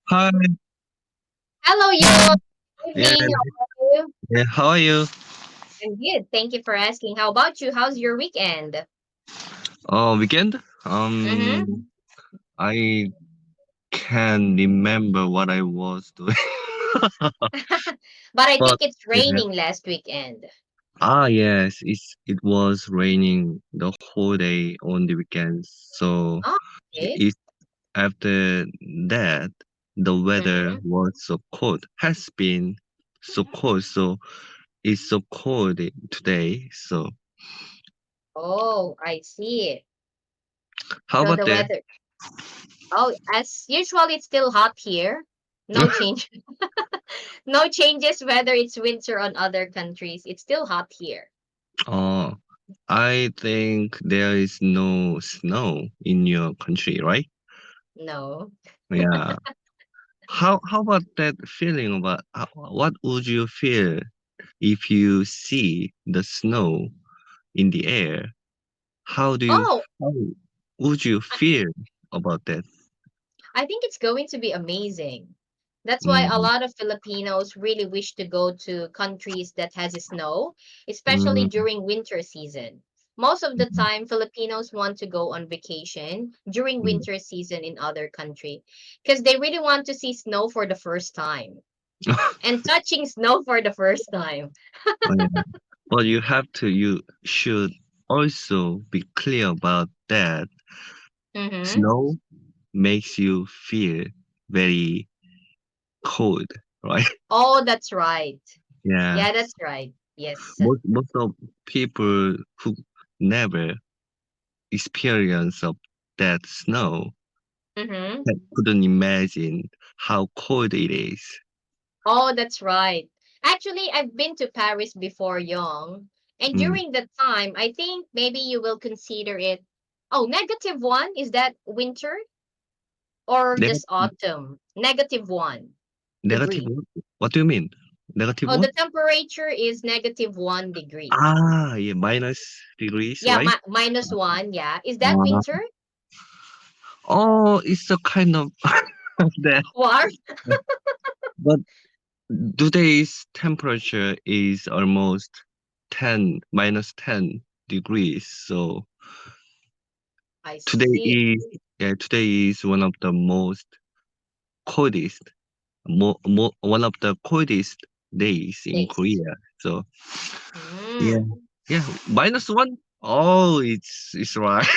Hi. Hello, you. Good Yeah, evening. How are you? yeah. How are you? I'm good. Thank you for asking. How about you? How's your weekend? Weekend? Mm-hmm. I can remember what I was doing. But I But think it's yeah. raining last weekend. Yes, it was raining the whole day on the weekends. So Oh, okay. it after that the weather Mm-hmm. was so cold. Has been so cold. So it's so cold today. So Oh, I see. how So about the there? weather. Oh, as usual, it's still hot here. No change. No changes whether it's winter on other countries. It's still hot here. Oh, I think there is no snow in your country, right? No. Yeah. How about that feeling about what would you feel if you see the snow in the air? Oh, How would you feel about that? I think it's going to be amazing. That's why a Mm, lot of Filipinos really wish to go to countries that has snow, especially mm, during winter season. Most of the mm, time, Filipinos want to go on vacation during mm. winter season in other country because they really want to see snow for the first time and touching snow for the first time. Oh, yeah. But you should also be clear about that. Mm-hmm. Snow makes you feel very cold, right? Oh, that's right. Yeah. Yeah, that's right. Yes. Most of people who never experience of that snow Mm-hmm. couldn't imagine how cold it is. Oh, that's right. Actually, I've been to Paris before, young, and Mm. during that time, I think maybe you will consider it. Oh, -1, is that winter or Neg- just autumn? -1 Negative degree. what? What do you mean? Negative Oh, what? the temperature is -1 degree. Yeah, minus degrees, Yeah, right? -1. Yeah, is that Uh, winter? oh, it's a kind of that. Warm? But today's temperature is almost 10 degrees. So I today see. is today is one of the most coldest, one of the coldest days in Days. Korea. So yeah, Mm. yeah, -1. Oh, it's right.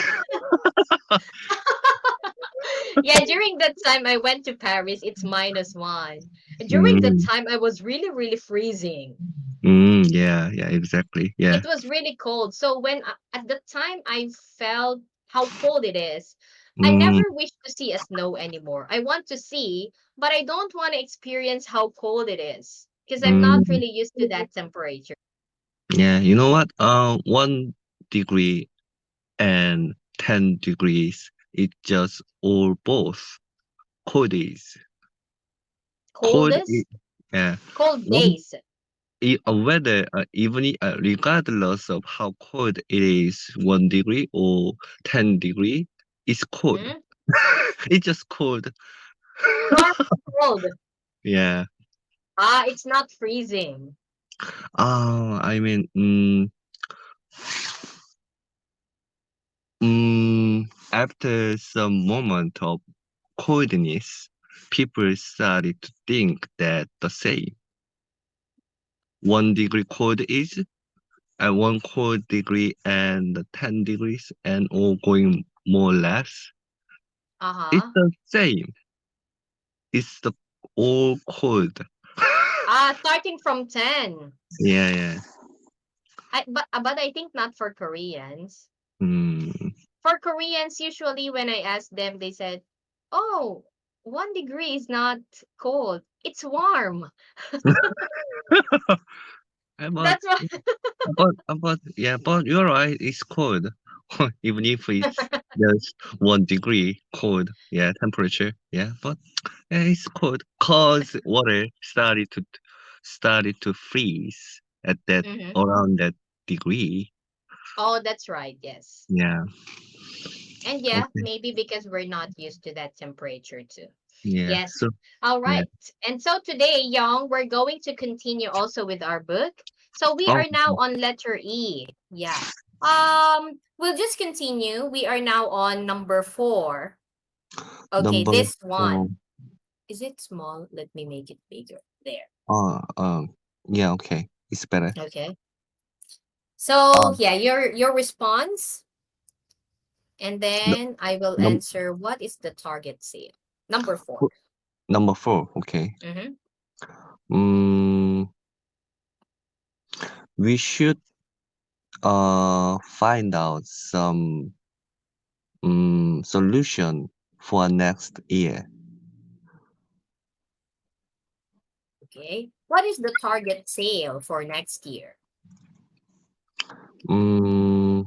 Yeah, during that time I went to Paris, it's -1. During that Mm, time, I was really, really freezing. yeah, yeah, exactly. Yeah. It was really cold. So at the time I felt how cold it is, I Mm, never wish to see a snow anymore. I want to see, but I don't want to experience how cold it is because I'm not mm, really used to that temperature. yeah, you know what? 1 degree and 10 degrees. It just all both cold days. Cold, Coldest, yeah. cold One days. whether regardless of how cold it is, 1 degree or 10 degree, it's cold. Hmm. It's just cold. Normal cold. Yeah. It's not freezing. I mean, after some moment of coldness, people started to think that the same 1 degree cold is at 1 cold degree and 10 degrees and all going more or less. It's Uh-huh. the same. It's the all cold. Starting from 10. Yeah, yeah. But I think not for Koreans. Mm. For Koreans, usually when I ask them, they said, "Oh, 1 degree is not cold. It's warm." But That's why. but you're right. It's cold, even if it's just 1 degree cold. Yeah, temperature. Yeah, but yeah, it's cold cause water started to freeze at that Hmm. around that degree. Oh, that's right. Yes. Yeah. And yeah, Okay. maybe because we're not used to that temperature too. Yeah. Yes. So All yeah. right. And so today, Young, we're going to continue also with our book. So we Oh, are now on letter E. Yeah. We'll just continue. We are now on number 4. Okay, number this four. one. Is it small? Let me make it bigger. There. Uh, um. Yeah. Okay. It's better. Okay. So, Um. yeah, your response, and No, then I will num answer what is the target sale. Number 4. number four. Okay. Mm-hmm. Mm, we should find out some solution for next year. Okay. What is the target sale for next year? Mm,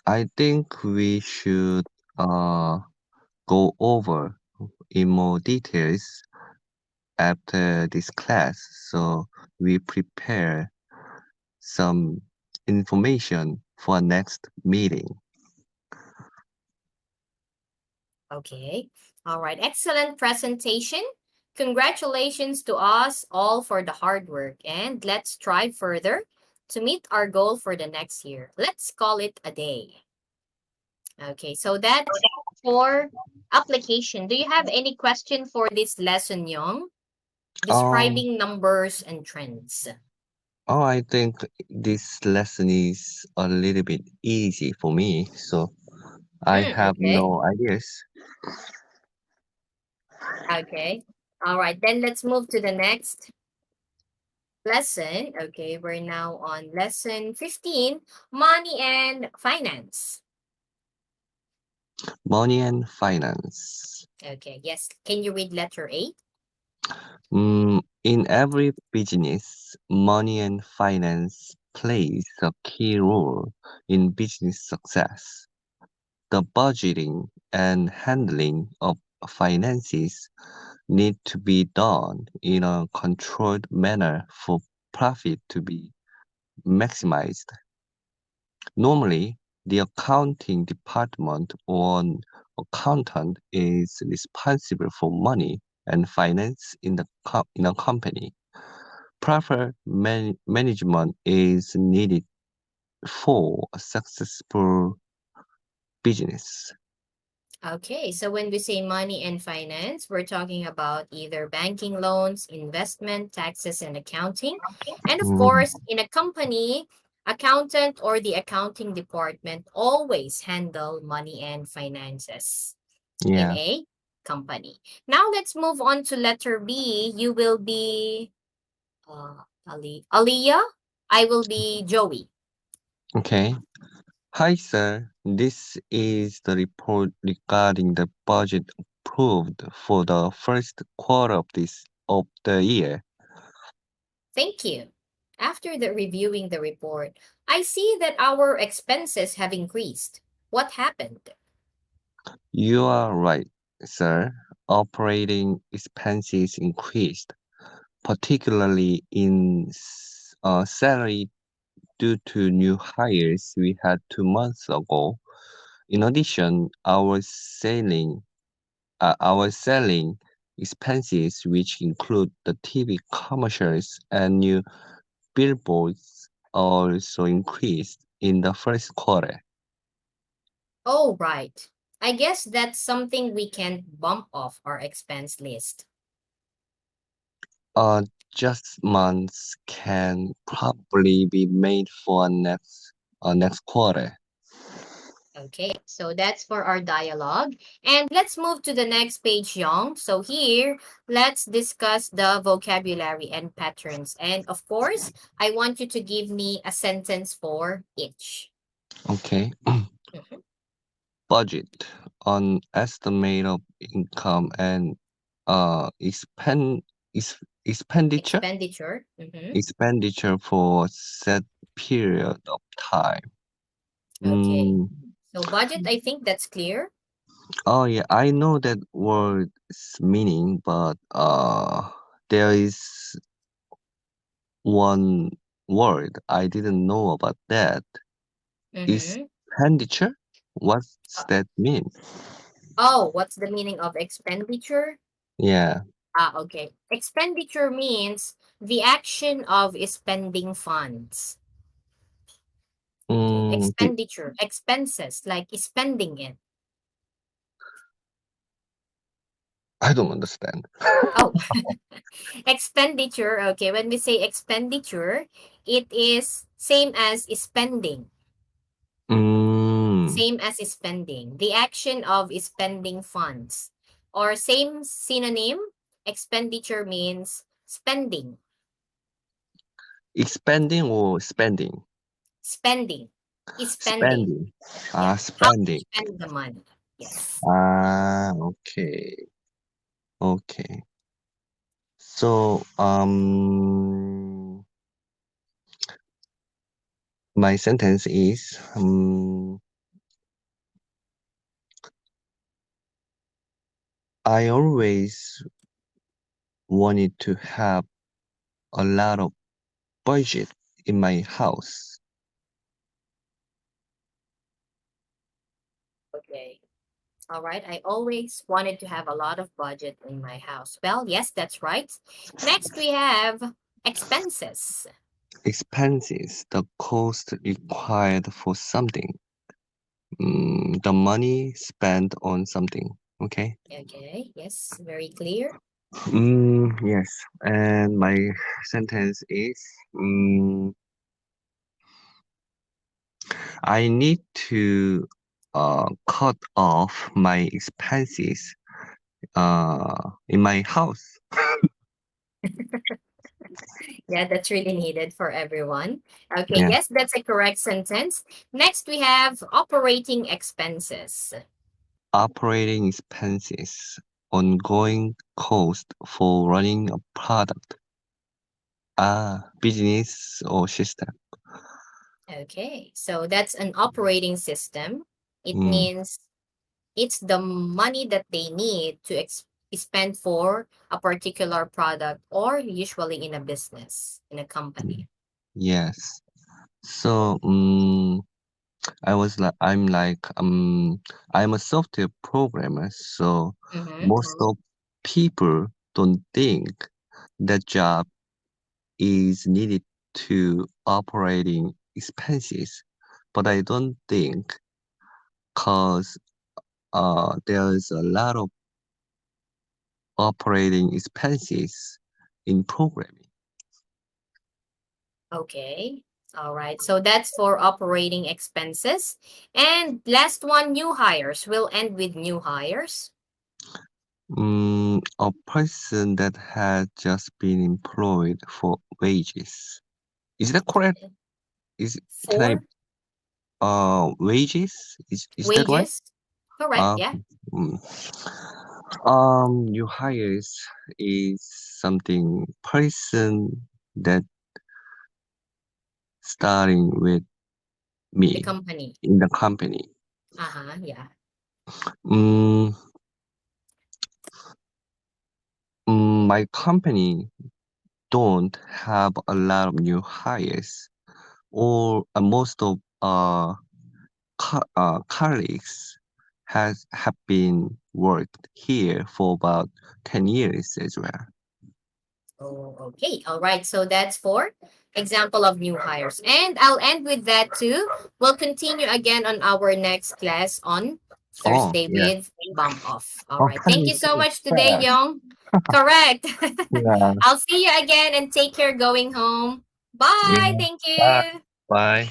I think we should uh go over in more details after this class, so we prepare some information for next meeting. Okay. All right. Excellent presentation. Congratulations to us all for the hard work, and let's strive further to meet our goal for the next year. Let's call it a day. Okay. So that's for application. Do you have any question for this lesson, Young? Um, Describing numbers and trends. I think this lesson is a little bit easy for me, so I have Okay. no ideas. Okay. All right. Then let's move to the next lesson. Okay. We're now on lesson 15, money and finance. Money and finance. Okay. Yes. Can you read letter A? In every business, money and finance plays a key role in business success. The budgeting and handling of finances need to be done in a controlled manner for profit to be maximized. Normally, the accounting department or an accountant is responsible for money and finance in a company. Proper management is needed for a successful business. Okay. So when we say money and finance, we're talking about either banking loans, investment, taxes, and accounting. And of Mm, course, in a company, accountant or the accounting department always handle money and finances in yeah. a company. Now let's move on to letter B. You will be Aliia. I will be Joey. Okay. Hi, sir. This is the report regarding the budget approved for the first quarter of the year. Thank you. After the reviewing the report, I see that our expenses have increased. What happened? You are right, sir. Operating expenses increased, particularly in salary due to new hires we had 2 months ago. In addition, our selling expenses, which include the TV commercials and new billboards, also increased in the first quarter. Oh, right. I guess that's something we can't bump off our expense list. Uh, Adjustments can probably be made for next quarter. Okay, so that's for our dialogue. And let's move to the next page, Young. So here, let's discuss the vocabulary and patterns. And of course, I want you to give me a sentence for each. Okay. Mhm. Budget on estimate of income and expend is expenditure Expenditure. Mhm. expenditure for set period of time. Okay. Mm, So budget, I think that's clear. oh yeah, I know that word's meaning, but there is one word I didn't know about that. Mm-hmm. Expenditure? What's that mean? Oh, what's the meaning of expenditure? Yeah. Okay. Expenditure means the action of spending funds. Okay. Mm, the, Expenditure, expenses, like spending it. I don't understand. Oh, expenditure. Okay. When we say expenditure, it is same as spending. Mm, Same as spending. The action of spending funds. Or same synonym, expenditure means spending. expanding or spending? Spending. Spending. Spending. Yeah. How to Spending. spend the money. Yes. Okay. Okay. So, my sentence is, I always wanted to have a lot of budget in my house. Okay. All right. I always wanted to have a lot of budget in my house. Well, yes, that's right. Next, we have expenses. Expenses, the cost required for something. The money spent on something. Okay. Okay. Yes, very clear. Yes. And my sentence is, mm, I need to cut off my expenses in my house. Yeah, that's really needed for everyone. Okay. Yeah. Yes, that's a correct sentence. Next, we have operating expenses. Operating expenses, ongoing cost for running a product, business or system. Okay. So that's an operating system. It Mm, means it's the money that they need to spend for a particular product or usually in a business, in a company. yes. So, I'm a software programmer, so Mm-hmm. most of people don't think that job is needed to operating expenses, but I don't think because there's a lot of operating expenses in programming. Okay. All right. So that's for operating expenses. And last one, new hires. We'll end with new hires. A person that has just been employed for wages. Is that correct? Is can I For wages? Is that right? wages. Correct. Uh, Yeah. mm. New hires is something person that starting with The me company. in the company. Uh-huh. Yeah. Mm, my company don't have a lot of new hires, or most of colleagues has have been worked here for about 10 years as well. Oh, okay. All right. So that's for example of new hires. And I'll end with that too. We'll continue again on our next class on Oh, Thursday yeah. with bump off. All Oh, right. time Thank you is so so much today, fast. Young. Correct. Yeah, I'll see you again and take care going home. Bye. yeah. Thank Bye. you. Bye.